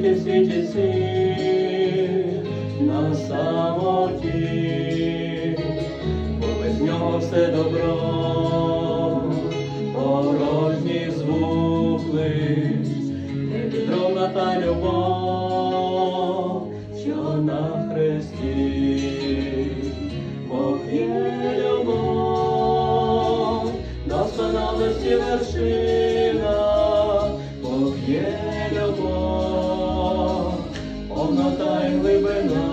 великий в світі світ на самоті, бо без нього все добро, порожній звук лиш, невідровна та любов, що на хресті. Бог є любов, досконалості вершина, Бог є любов, повнота й глибина,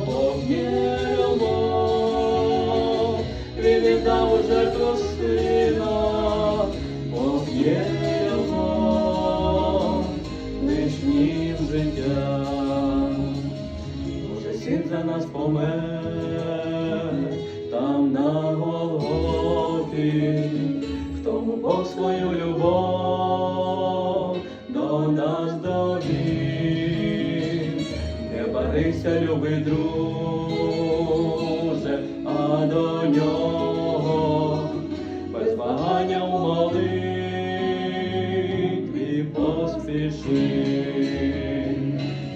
Бог є любов, Він віддав у жертву сина, Бог є любов, лиш в нім життя. Боже, син за нас помер, там на Голгофі, в тому Бог свою любов до нас довів. Не барися, любий друже, а до нього без вагання у молитві поспіши.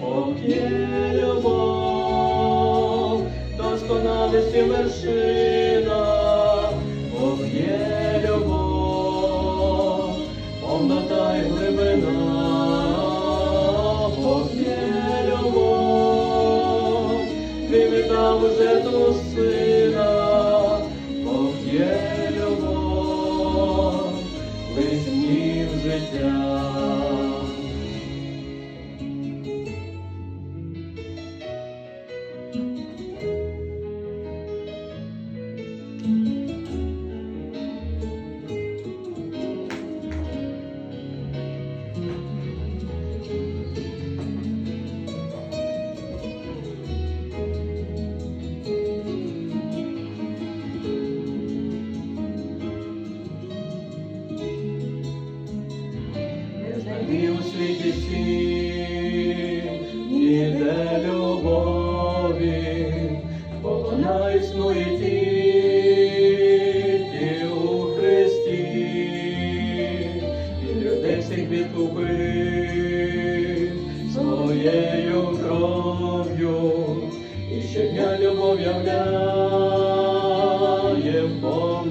Бог є любов, досконалості вершина, Бог є любов, повнота й глибина, Бог є любов, Він віддав у жертву сина, Бог є любов, лиш в нім життя. І у світі всі ніде любові, бо вона існує тільки у Христі. Він людей всіх відкупив своєю кров'ю, і щодня любов являє в Бога.